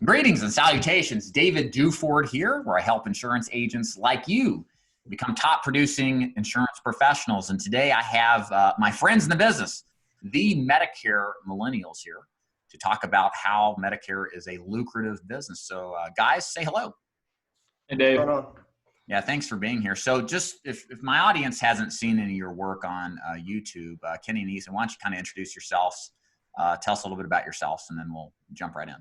Greetings and salutations. David Duford here, where I help insurance agents like you become top producing insurance professionals. And today I have my friends in the business, the Medicare Millennials, here to talk about how Medicare is a lucrative business. So guys, say hello. Hey, Dave. Yeah, thanks for being here. So just if my audience hasn't seen any of your work on YouTube, Kenny and Ethan, why don't you kind of introduce yourselves, tell us a little bit about yourselves, and then we'll jump right in.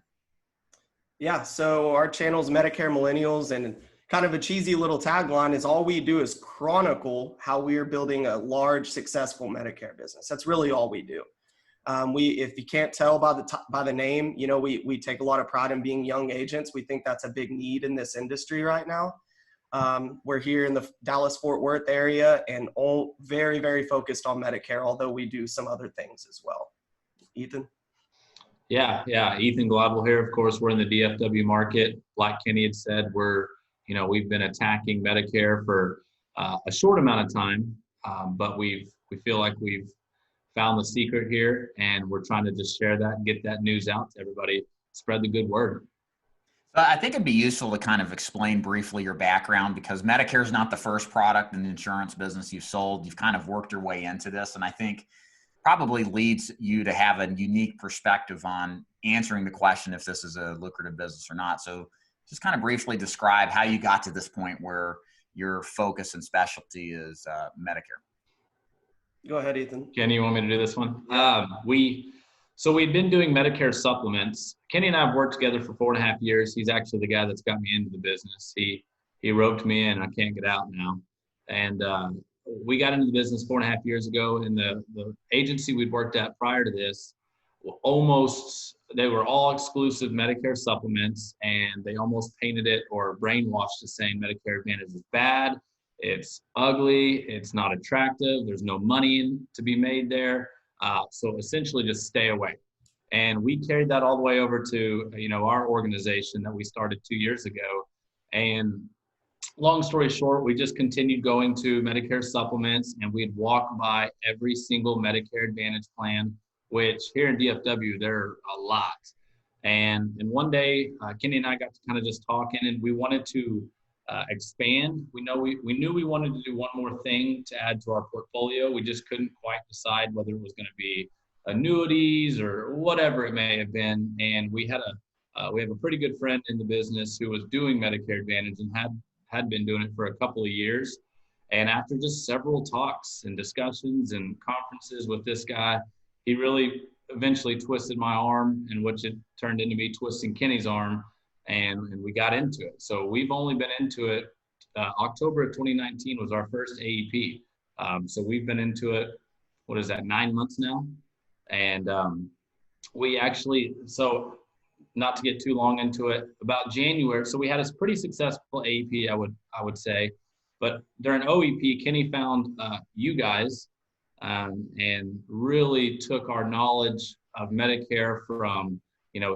Yeah, so our channel is Medicare Millennials, and kind of a cheesy little tagline is all we do is chronicle how we are building a large, successful Medicare business. That's really all we do. If you can't tell by the name, you know, we take a lot of pride in being young agents. We think that's a big need in this industry right now. We're here in the Dallas-Fort Worth area and all very, very focused on Medicare, although we do some other things as well. Ethan? Yeah. Ethan Gladwell here. Of course, we're in the DFW market. Like Kenny had said, we've been attacking Medicare for a short amount of time, but we feel like we've found the secret here, and we're trying to just share that and get that news out to everybody. Spread the good word. I think it'd be useful to kind of explain briefly your background, because Medicare is not the first product in the insurance business you've sold. You've kind of worked your way into this, and I think probably leads you to have a unique perspective on answering the question if this is a lucrative business or not. So just kind of briefly describe how you got to this point where your focus and specialty is Medicare. Go ahead, Ethan. Kenny, you want me to do this one? We've been doing Medicare supplements. Kenny and I have worked together for 4.5 years. He's actually the guy that's got me into the business. He roped me in. I can't get out now. And we got into the business 4.5 years ago, and the agency we'd worked at prior to this, they were all exclusive Medicare supplements, and they almost painted it or brainwashed us saying Medicare Advantage is bad, it's ugly, it's not attractive, there's no money to be made there. So essentially just stay away. And we carried that all the way over to, our organization that we started 2 years ago. And long story short, we just continued going to Medicare supplements, and we'd walk by every single Medicare Advantage plan, which here in DFW, there are a lot. And one day, Kenny and I got to kind of just talking, and we wanted to expand. We knew we wanted to do one more thing to add to our portfolio. We just couldn't quite decide whether it was going to be annuities or whatever it may have been. And we have a pretty good friend in the business who was doing Medicare Advantage and had been doing it for a couple of years. And after just several talks and discussions and conferences with this guy, he really eventually twisted my arm, in which it turned into me twisting Kenny's arm, and we got into it. So we've only been into it. October of 2019 was our first AEP. So we've been into it, 9 months now? And so not to get too long into it, about January, so we had a pretty successful AEP, I would say. But during OEP, Kenny found you guys and really took our knowledge of Medicare from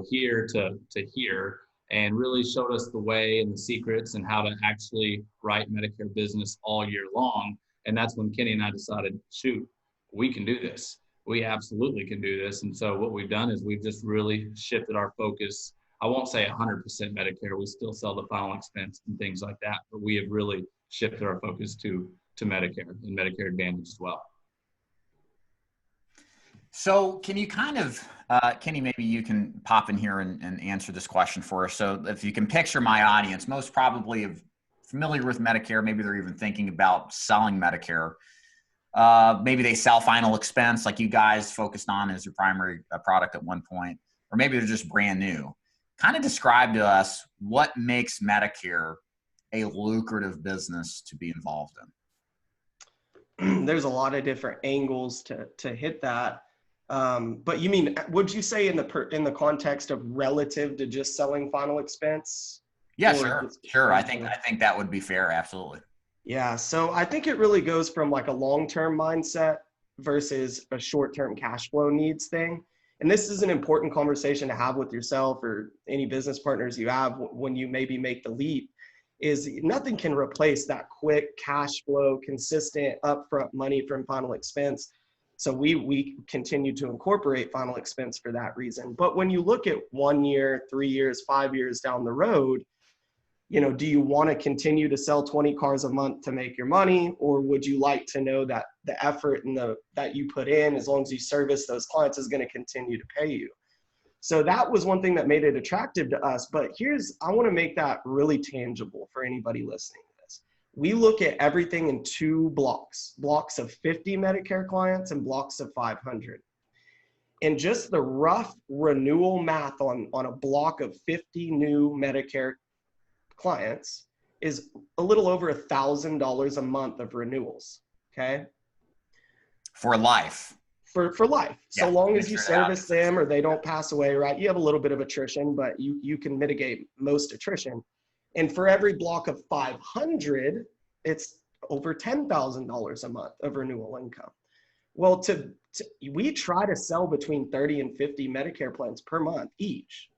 here to here, and really showed us the way and the secrets and how to actually write Medicare business all year long. And that's when Kenny and I decided, shoot, we can do this. We absolutely can do this. And so what we've done is we've just really shifted our focus. I won't say 100% Medicare. We still sell the final expense and things like that, but we have really shifted our focus to Medicare and Medicare Advantage as well. So can you kind of, Kenny, maybe you can pop in here and answer this question for us. So if you can picture my audience, most probably are familiar with Medicare. Maybe they're even thinking about selling Medicare. Maybe they sell final expense like you guys focused on as your primary product at one point, or maybe they're just brand new. Kind of describe to us what makes Medicare a lucrative business to be involved in. There's a lot of different angles to hit that. But you mean, would you say in the context of relative to just selling final expense? Yeah, sure. I think that would be fair. Absolutely. Yeah. So I think it really goes from like a long-term mindset versus a short-term cash flow needs thing. And this is an important conversation to have with yourself or any business partners you have when you maybe make the leap, is nothing can replace that quick cash flow, consistent upfront money from final expense. So we continue to incorporate final expense for that reason. But when you look at 1 year, 3 years, 5 years down the road, do you want to continue to sell 20 cars a month to make your money? Or would you like to know that the effort and that you put in, as long as you service those clients, is going to continue to pay you? So that was one thing that made it attractive to us. But I want to make that really tangible for anybody listening to this. We look at everything in 2 blocks of 50 Medicare clients and blocks of 500. And just the rough renewal math on a block of 50 new Medicare clients is a little over $1,000 a month of renewals. Okay. For life. For life. Yeah, so long as you service them or they don't pass away, right? You have a little bit of attrition, but you can mitigate most attrition. And for every block of 500, it's over $10,000 a month of renewal income. Well, we try to sell between 30 and 50 Medicare plans per month each.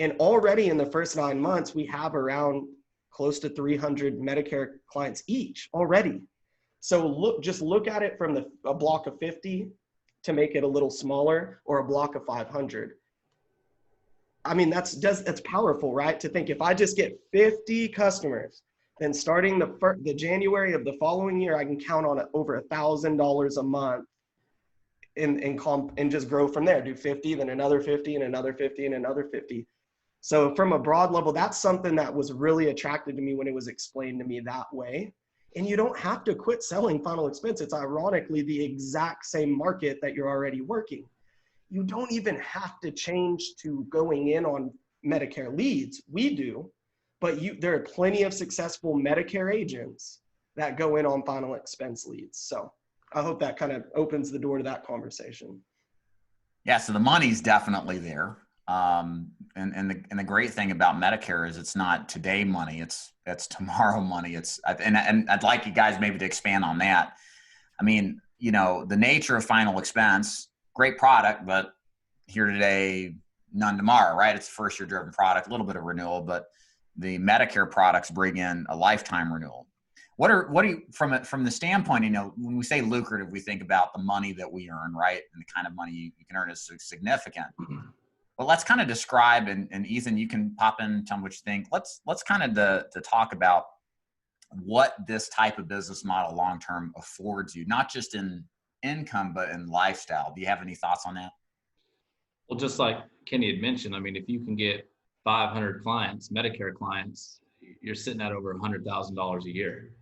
And already in the first 9 months, we have around close to 300 Medicare clients each already. So just look at it from a block of 50 to make it a little smaller, or a block of 500. I mean, that's powerful, right? To think if I just get 50 customers, then starting the January of the following year, I can count on over $1,000 a month and just grow from there. Do 50, then another 50, and another 50, and another 50. So from a broad level, that's something that was really attractive to me when it was explained to me that way. And you don't have to quit selling final expense. It's ironically the exact same market that you're already working. You don't even have to change to going in on Medicare leads. We do, but there are plenty of successful Medicare agents that go in on final expense leads. So I hope that kind of opens the door to that conversation. Yeah, so the money's definitely there. And the great thing about Medicare is it's not today money, it's tomorrow money. And I'd like you guys maybe to expand on that. I mean, the nature of final expense, great product, but here today, none tomorrow, right? It's a first year driven product, a little bit of renewal, but the Medicare products bring in a lifetime renewal. What do you, from the standpoint, when we say lucrative, we think about the money that we earn, right? And the kind of money you can earn is significant. Well, let's kind of describe, and Ethan, you can pop in and tell me what you think. Let's kind of to talk about what this type of business model long-term affords you, not just in income, but in lifestyle. Do you have any thoughts on that? Well, just like Kenny had mentioned, I mean, if you can get 500 clients, Medicare clients, you're sitting at over $100,000 a year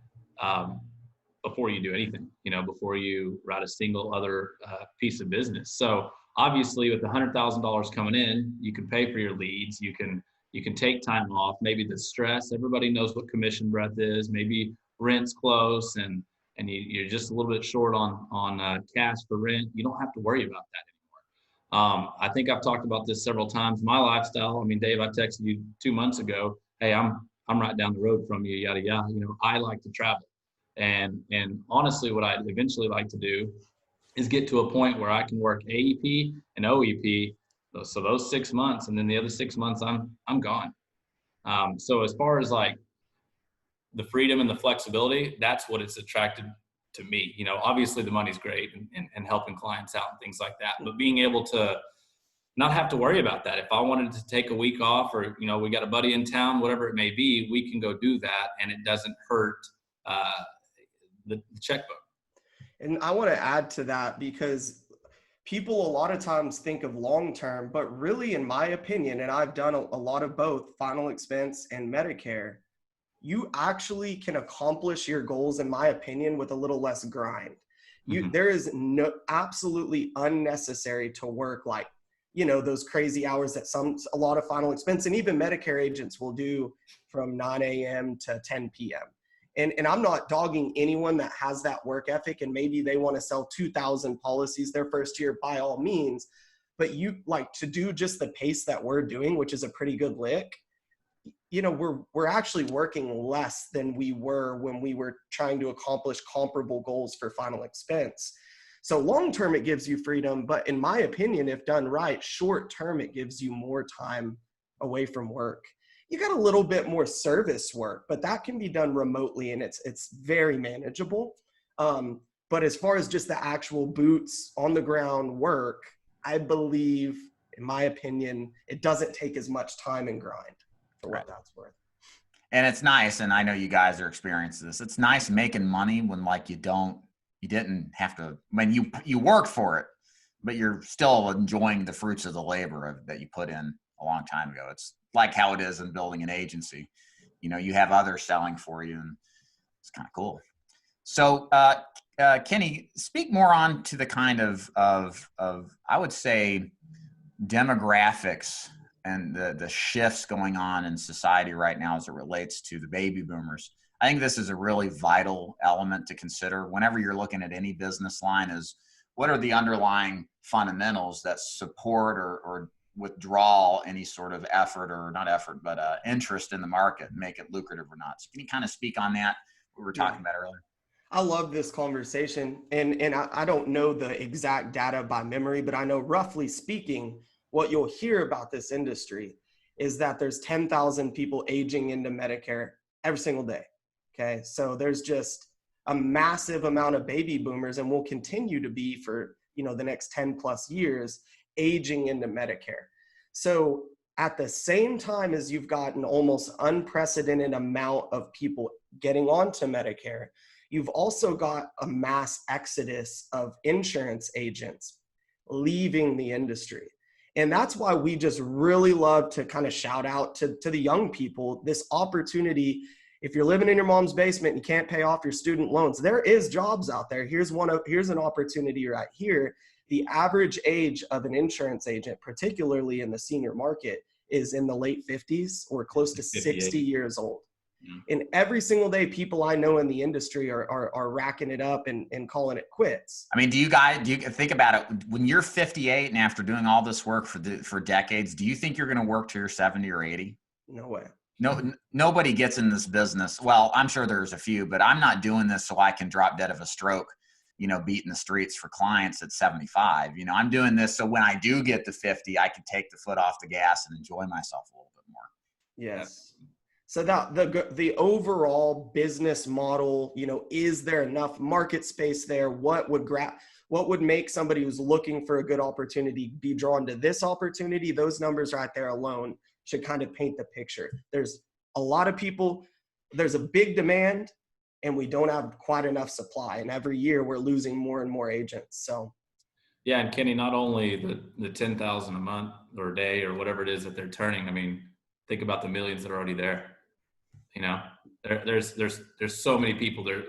before you do anything, before you write a single other piece of business. So obviously with $100,000 coming in, you can pay for your leads. You can take time off. Maybe the stress, everybody knows what commission breath is. Maybe rent's close and you're just a little bit short on cash for rent. You don't have to worry about that anymore. I think I've talked about this several times. My lifestyle, I mean, Dave, I texted you 2 months ago, hey, I'm right down the road from you, yada, yada. I like to travel. And honestly, what I'd eventually like to do is get to a point where I can work AEP and OEP. So those 6 months, and then the other 6 months, I'm gone. So as far as like the freedom and the flexibility, that's what it's attracted to me. Obviously the money's great and helping clients out and things like that, but being able to not have to worry about that. If I wanted to take a week off, or, we got a buddy in town, whatever it may be, we can go do that. And it doesn't hurt the checkbook. And I want to add to that, because people a lot of times think of long-term, but really, in my opinion, and I've done a lot of both final expense and Medicare, you actually can accomplish your goals, in my opinion, with a little less grind. There is no absolutely unnecessary to work like, those crazy hours that a lot of final expense and even Medicare agents will do from 9 a.m. to 10 p.m. And I'm not dogging anyone that has that work ethic, and maybe they want to sell 2,000 policies their first year, by all means. But you like to do just the pace that we're doing, which is a pretty good lick. We're actually working less than we were when we were trying to accomplish comparable goals for final expense. So long term, it gives you freedom. But in my opinion, if done right, short term, it gives you more time away from work. You got a little bit more service work, but that can be done remotely, and it's very manageable. But as far as just the actual boots on the ground work, I believe, in my opinion, it doesn't take as much time and grind for what that's worth. And it's nice, and I know you guys are experiencing this. It's nice making money when like you didn't have to, when you worked for it, but you're still enjoying the fruits of the labor that you put in a long time ago. It's like how it is in building an agency. You know, you have others selling for you, and it's kind of cool. So, Kenny, speak more on to the kind of I would say demographics and the shifts going on in society right now as it relates to the baby boomers. I think this is a really vital element to consider whenever you're looking at any business line, is what are the underlying fundamentals that support or withdraw any sort of effort, or not effort, but interest in the market, make it lucrative or not. So can you kind of speak on that, what we were talking about earlier? I love this conversation, and I don't know the exact data by memory, but I know roughly speaking, what you'll hear about this industry is that there's 10,000 people aging into Medicare every single day. Okay, so there's just a massive amount of baby boomers, and will continue to be for the next 10 plus years aging into Medicare. So at the same time as you've got an almost unprecedented amount of people getting onto Medicare, you've also got a mass exodus of insurance agents leaving the industry. And that's why we just really love to kind of shout out to the young people this opportunity. If you're living in your mom's basement and you can't pay off your student loans, there is jobs out there. Here's an opportunity right here. The average age of an insurance agent, particularly in the senior market, is in the late 50s or close to 60 years old. And every single day, people I know in the industry are racking it up and calling it quits. I mean, do you think about it, when you're 58 and after doing all this work for decades, do you think you're going to work till you're 70 or 80? No way. No, nobody gets in this business. Well, I'm sure there's a few, but I'm not doing this so I can drop dead of a stroke, beating the streets for clients at 75. I'm doing this so when I do get to 50, I can take the foot off the gas and enjoy myself a little bit more. Yes. So that the overall business model, is there enough market space there? What would make somebody who's looking for a good opportunity be drawn to this opportunity? Those numbers right there alone should kind of paint the picture. There's a lot of people, there's a big demand, and we don't have quite enough supply. And every year we're losing more and more agents. So. Yeah. And Kenny, not only the 10,000 a month or a day or whatever it is that they're turning, I mean, think about the millions that are already there. There's so many people there.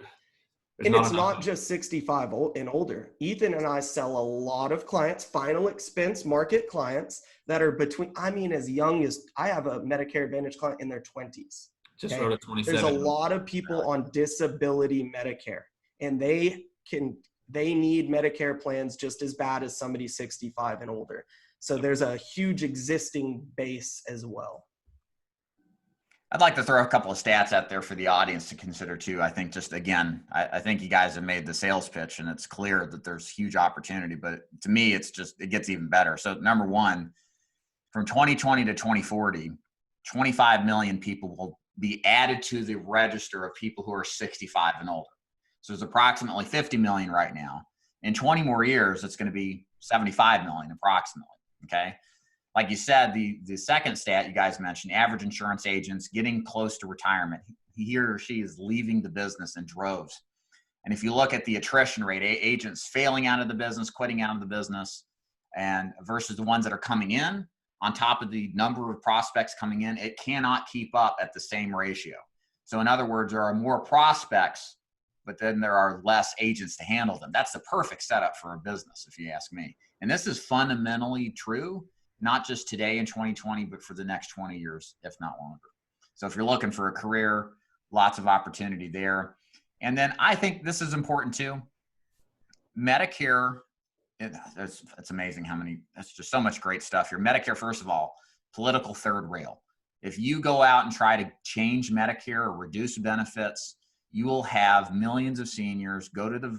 And it's not just 65 and older. Ethan and I sell a lot of clients, final expense market clients that are as young as, I have a Medicare Advantage client in their 20s. Just wrote a 27. There's a lot of people on disability Medicare, and they need Medicare plans just as bad as somebody 65 and older. So there's a huge existing base as well. I'd like to throw a couple of stats out there for the audience to consider too. I think just, again, I think you guys have made the sales pitch and it's clear that there's huge opportunity, but to me, it gets even better. So number one, from 2020 to 2040, 25 million people will be added to the register of people who are 65 and older. So there's approximately 50 million right now. In 20 more years, it's going to be 75 million approximately. Okay. Like you said, the second stat you guys mentioned, average insurance agents getting close to retirement. He or she is leaving the business in droves. And if you look at the attrition rate, agents failing out of the business, quitting out of the business, and versus the ones that are coming in, on top of the number of prospects coming in, it cannot keep up at the same ratio. So in other words, there are more prospects, but then there are less agents to handle them. That's the perfect setup for a business, if you ask me. And this is fundamentally true, not just today in 2020, but for the next 20 years, if not longer. So if you're looking for a career, lots of opportunity there. And then I think this is important too. Medicare, it's amazing how many, that's just so much great stuff here. Medicare, first of all, political third rail. If you go out and try to change Medicare or reduce benefits, you will have millions of seniors go to the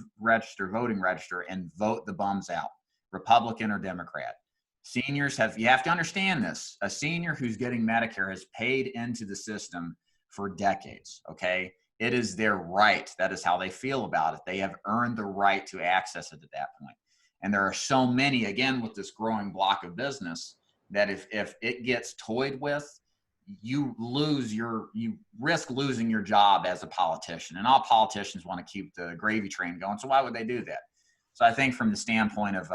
voting register and vote the bums out, Republican or Democrat. Seniors you have to understand this. A senior who's getting Medicare has paid into the system for decades, okay? It is their right. That is how they feel about it. They have earned the right to access it at that point. And there are so many, again, with this growing block of business, that if it gets toyed with, you risk losing your job as a politician. And all politicians want to keep the gravy train going. So why would they do that? So I think from the standpoint of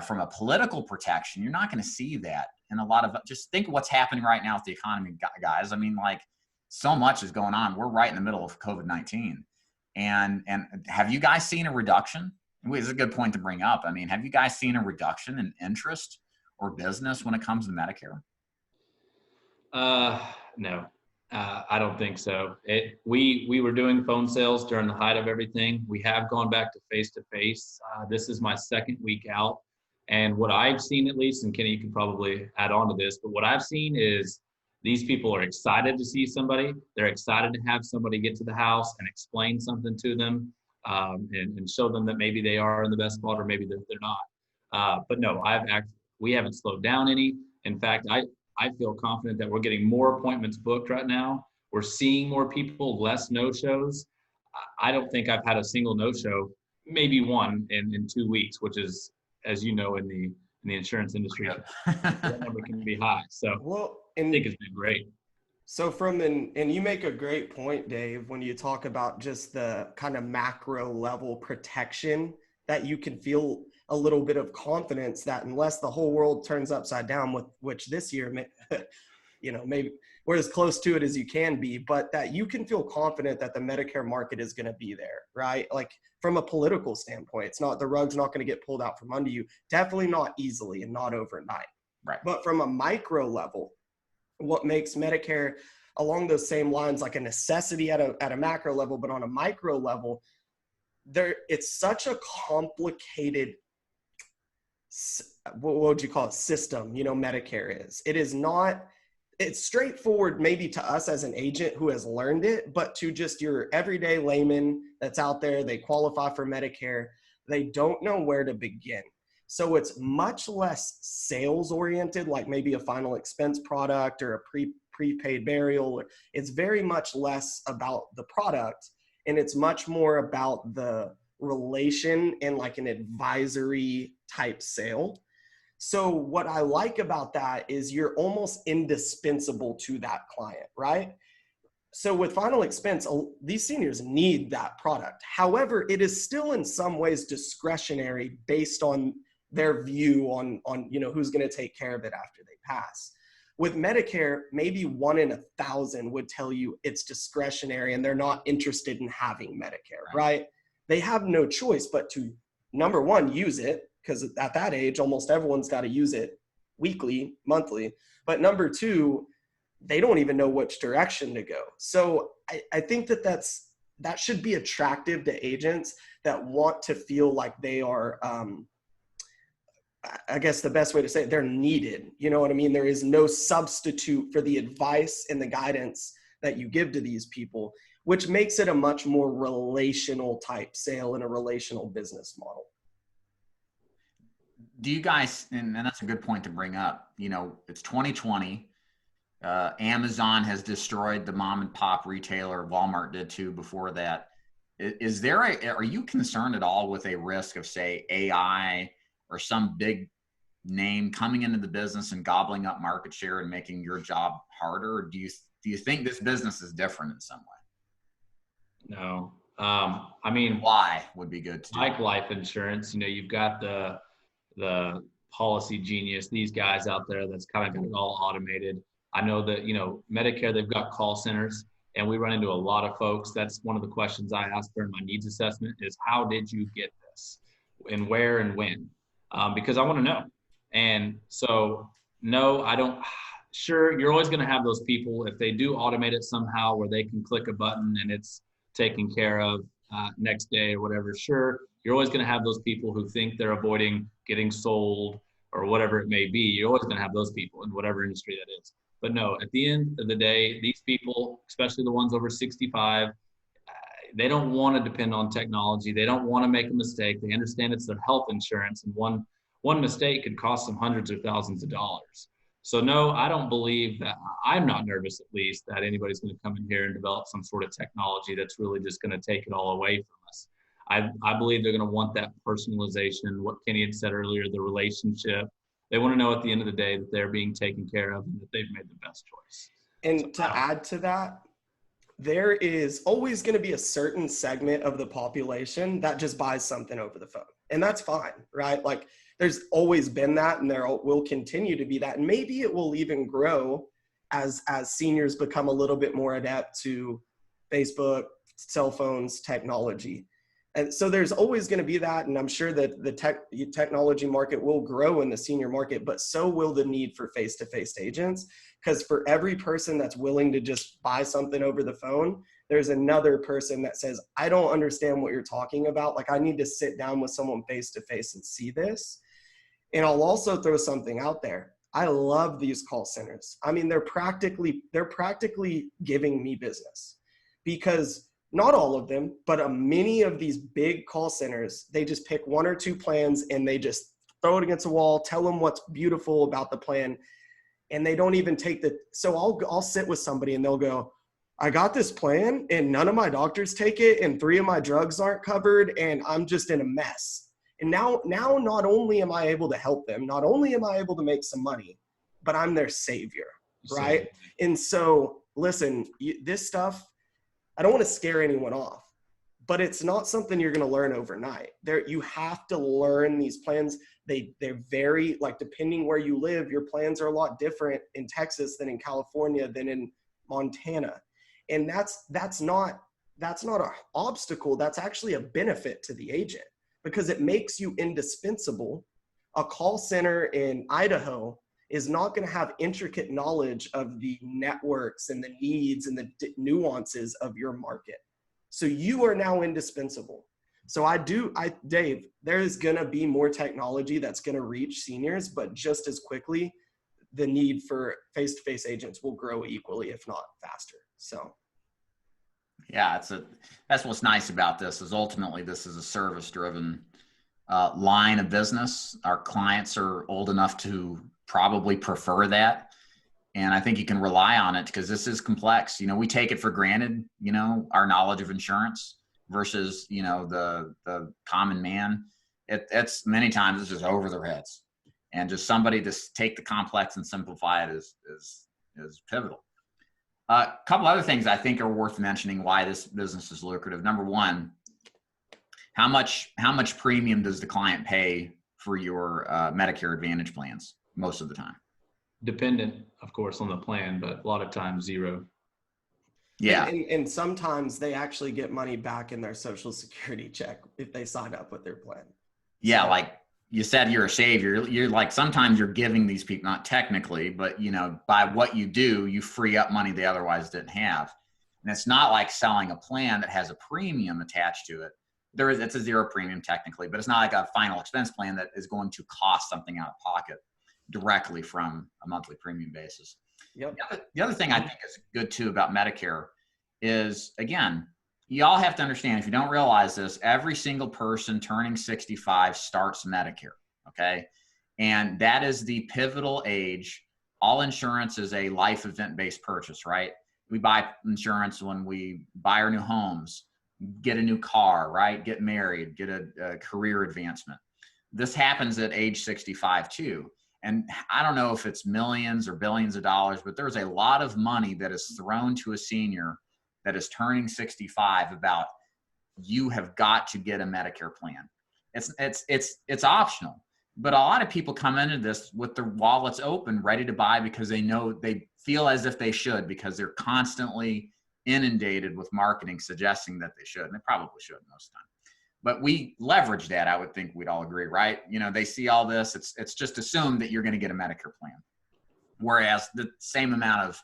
from a political protection, you're not going to see that. And a lot of, just think of what's happening right now with the economy, guys. I mean, like, so much is going on. We're right in the middle of COVID-19. And have you guys seen a reduction? It's a good point to bring up. I mean, have you guys seen a reduction in interest or business when it comes to Medicare? No, I don't think so. We were doing phone sales during the height of everything. We have gone back to face-to-face. This is my second week out. And what I've seen, at least, and Kenny, you can probably add on to this, but what I've seen is these people are excited to see somebody. They're excited to have somebody get to the house and explain something to them, and show them that maybe they are in the best spot or maybe they're not. But no, we haven't slowed down any. In fact, I feel confident that we're getting more appointments booked right now. We're seeing more people, less no-shows. I don't think I've had a single no-show, maybe one in 2 weeks, which is, as you know, in the insurance industry, that number can be high. So I think it's been great. So and you make a great point, Dave, when you talk about just the kind of macro level protection, that you can feel a little bit of confidence that unless the whole world turns upside down, which this year, maybe we're as close to it as you can be, but that you can feel confident that the Medicare market is going to be there, right? Like, from a political standpoint, the rug's not going to get pulled out from under you. Definitely not easily and not overnight. Right. But from a micro level, what makes Medicare along those same lines like a necessity at a macro level, but on a micro level, it's such a complicated, what would you call it, system, Medicare is. It is not, it's straightforward maybe to us as an agent who has learned it, but to just your everyday layman that's out there, they qualify for Medicare, they don't know where to begin. So it's much less sales oriented, like maybe a final expense product or a prepaid burial. It's very much less about the product, and it's much more about the relation and like an advisory type sale. So what I like about that is you're almost indispensable to that client, right? So with final expense, these seniors need that product. However, it is still in some ways discretionary based on their view on who's going to take care of it after they pass. With Medicare, maybe 1 in 1,000 would tell you it's discretionary and they're not interested in having Medicare, right? They have no choice but to, number one, use it, because at that age, almost everyone's got to use it weekly, monthly. But number two, they don't even know which direction to go. So I think that should be attractive to agents that want to feel like they are, I guess the best way to say it, they're needed. You know what I mean? There is no substitute for the advice and the guidance that you give to these people, which makes it a much more relational type sale and a relational business model. Do you guys, and that's a good point to bring up, it's 2020. Amazon has destroyed the mom and pop retailer. Walmart did too before that. Are you concerned at all with a risk of, say, AI or some big name coming into the business and gobbling up market share and making your job harder? Or do you think this business is different in some way? No. I mean, why would be good to do. Like life insurance, you've got the Policy Genius, these guys out there that's kind of got it all automated. I know that, Medicare, they've got call centers, and we run into a lot of folks. That's one of the questions I ask during my needs assessment is, how did you get this, and where and when? Because I want to know. And so, no, I don't. Sure, you're always going to have those people, if they do automate it somehow where they can click a button and it's taken care of next day or whatever. Sure, you're always going to have those people who think they're avoiding getting sold or whatever it may be. You're always going to have those people in whatever industry that is. But no, at the end of the day, these people, especially the ones over 65, they don't want to depend on technology. They don't want to make a mistake. They understand it's their health insurance, and one mistake could cost them hundreds or thousands of dollars. So no, I don't believe that. I'm not nervous, at least, that anybody's going to come in here and develop some sort of technology that's really just going to take it all away from us. I believe they're going to want that personalization, what Kenny had said earlier, the relationship. They want to know at the end of the day that they're being taken care of and that they've made the best choice. And to add to that, there is always going to be a certain segment of the population that just buys something over the phone. And that's fine, right? Like there's always been that, and there will continue to be that. And maybe it will even grow as seniors become a little bit more adept to Facebook, cell phones, technology. And so there's always going to be that. And I'm sure that the technology market will grow in the senior market, but so will the need for face-to-face agents. Because for every person that's willing to just buy something over the phone, there's another person that says, I don't understand what you're talking about. Like I need to sit down with someone face-to-face and see this. And I'll also throw something out there. I love these call centers. I mean, they're practically giving me business, because not all of them, but many of these big call centers, they just pick one or two plans and they just throw it against the wall, tell them what's beautiful about the plan. And they don't even take so I'll sit with somebody and they'll go, I got this plan and none of my doctors take it and 3 of my drugs aren't covered and I'm just in a mess. And now not only am I able to help them, not only am I able to make some money, but I'm their savior, right? And so listen, this stuff, I don't want to scare anyone off, but it's not something you're going to learn overnight. You have to learn these plans. They're very, like, depending where you live, your plans are a lot different in Texas than in California than in Montana. And that's not an obstacle. That's actually a benefit to the agent because it makes you indispensable. A call center in Idaho is not going to have intricate knowledge of the networks and the needs and the nuances of your market. So you are now indispensable. So Dave, there is going to be more technology that's going to reach seniors, but just as quickly, the need for face-to-face agents will grow equally, if not faster. So. Yeah, that's what's nice about this is ultimately this is a service-driven line of business. Our clients are old enough to probably prefer that. And I think you can rely on it because this is complex. We take it for granted, our knowledge of insurance versus, the common man. It's many times it's just over their heads, and just somebody to take the complex and simplify it is pivotal. A couple other things I think are worth mentioning why this business is lucrative. Number one, how much premium does the client pay for your Medicare Advantage plans most of the time? Dependent, of course, on the plan, but a lot of times zero. Yeah. And sometimes they actually get money back in their Social Security check if they sign up with their plan. Yeah. So, like you said, you're a savior. You're like, sometimes you're giving these people, not technically, but by what you do, you free up money they otherwise didn't have. And it's not like selling a plan that has a premium attached to it. It's a zero premium technically, but it's not like a final expense plan that is going to cost something out of pocket directly from a monthly premium basis. Yep. The other thing I think is good too about Medicare is, again, you all have to understand, if you don't realize this, every single person turning 65 starts Medicare, okay? And that is the pivotal age. All insurance is a life event-based purchase, right? We buy insurance when we buy our new homes, get a new car, right? Get married, get a career advancement. This happens at age 65 too. And I don't know if it's millions or billions of dollars, but there's a lot of money that is thrown to a senior that is turning 65 about, you have got to get a Medicare plan. It's optional, but a lot of people come into this with their wallets open, ready to buy because they feel as if they should, because they're constantly inundated with marketing suggesting that they should, and they probably should most of the time. But we leverage that. I would think we'd all agree, right? They see all this. It's just assumed that you're going to get a Medicare plan. Whereas the same amount of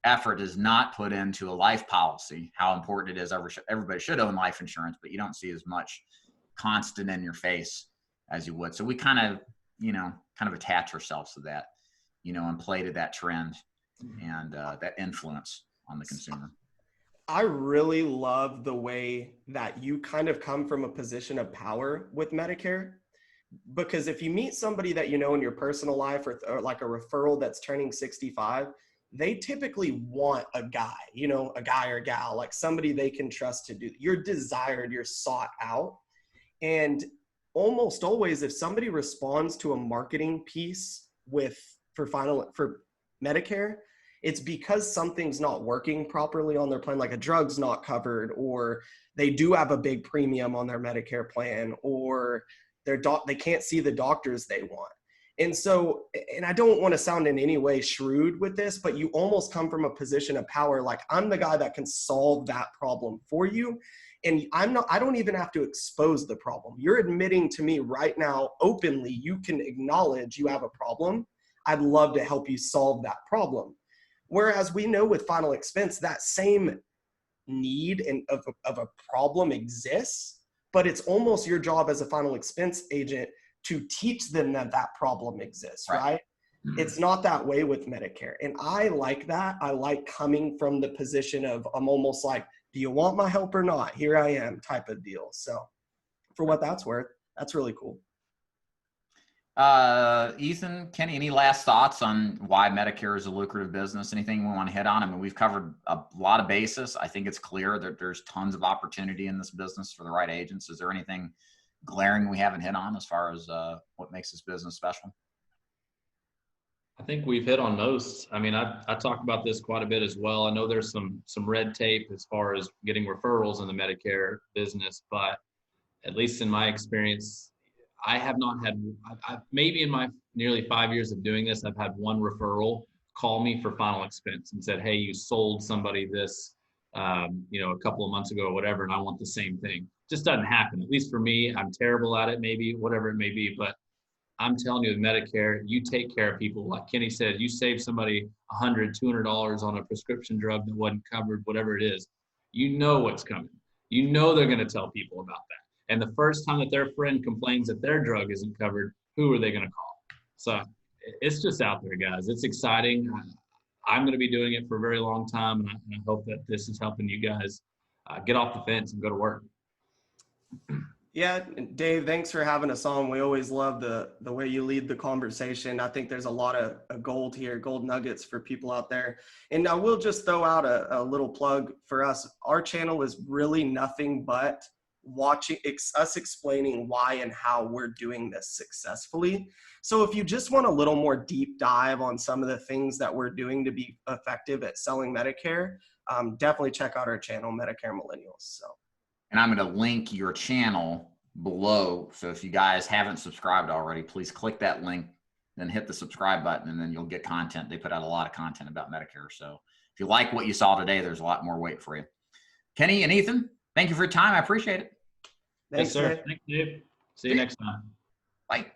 effort is not put into a life policy, how important it is. Everybody should own life insurance, but you don't see as much constant in your face as you would. So we kind of attach ourselves to that, and play to that trend and that influence on the consumer. I really love the way that you kind of come from a position of power with Medicare, because if you meet somebody that you know in your personal life, or like a referral that's turning 65, they typically want a guy, you know, a guy or gal, like somebody they can trust to do. You're desired, you're sought out. And almost always, if somebody responds to a marketing piece for Medicare, it's because something's not working properly on their plan, like a drug's not covered, or they do have a big premium on their Medicare plan, or they can't see the doctors they want. And so, and I don't want to sound in any way shrewd with this, but you almost come from a position of power. Like, I'm the guy that can solve that problem for you. And I don't even have to expose the problem. You're admitting to me right now, openly, you can acknowledge you have a problem. I'd love to help you solve that problem. Whereas we know with final expense, that same need of a problem exists, but it's almost your job as a final expense agent to teach them that that problem exists, right? Mm-hmm. It's not that way with Medicare. And I like that. I like coming from the position of, I'm almost like, do you want my help or not? Here I am type of deal. So for what that's worth, that's really cool. Ethan, Kenny, any last thoughts on why Medicare is a lucrative business? Anything we want to hit on? I mean, we've covered a lot of bases. I think it's clear that there's tons of opportunity in this business for the right agents. Is there anything glaring we haven't hit on as far as what makes this business special? I think we've hit on most. I mean, I talk about this quite a bit as well. I know there's some red tape as far as getting referrals in the Medicare business, but at least in my experience, I have not had, maybe in my nearly 5 years of doing this, I've had one referral call me for final expense and said, hey, you sold somebody this, a couple of months ago or whatever, and I want the same thing. It just doesn't happen. At least for me, I'm terrible at it, maybe, whatever it may be. But I'm telling you, with Medicare, you take care of people. Like Kenny said, you save somebody $100, $200 on a prescription drug that wasn't covered, whatever it is. You know what's coming. You know they're going to tell people about that. And the first time that their friend complains that their drug isn't covered, who are they going to call? So it's just out there, guys. It's exciting. I'm going to be doing it for a very long time, and I hope that this is helping you guys get off the fence and go to work. Yeah, Dave, thanks for having us on. We always love the way you lead the conversation. I think there's a lot of gold here, gold nuggets for people out there. And I will just throw out a little plug for us. Our channel is really nothing but watching us explaining why and how we're doing this successfully. So if you just want a little more deep dive on some of the things that we're doing to be effective at selling Medicare, definitely check out our channel, Medicare Millennials. So. And I'm going to link your channel below. So if you guys haven't subscribed already, please click that link, then hit the subscribe button, and then you'll get content. They put out a lot of content about Medicare. So if you like what you saw today, there's a lot more wait for you. Kenny and Ethan, thank you for your time. I appreciate it. Thanks, yes, sir. Dave. Thanks, Dave. See you next time. Bye.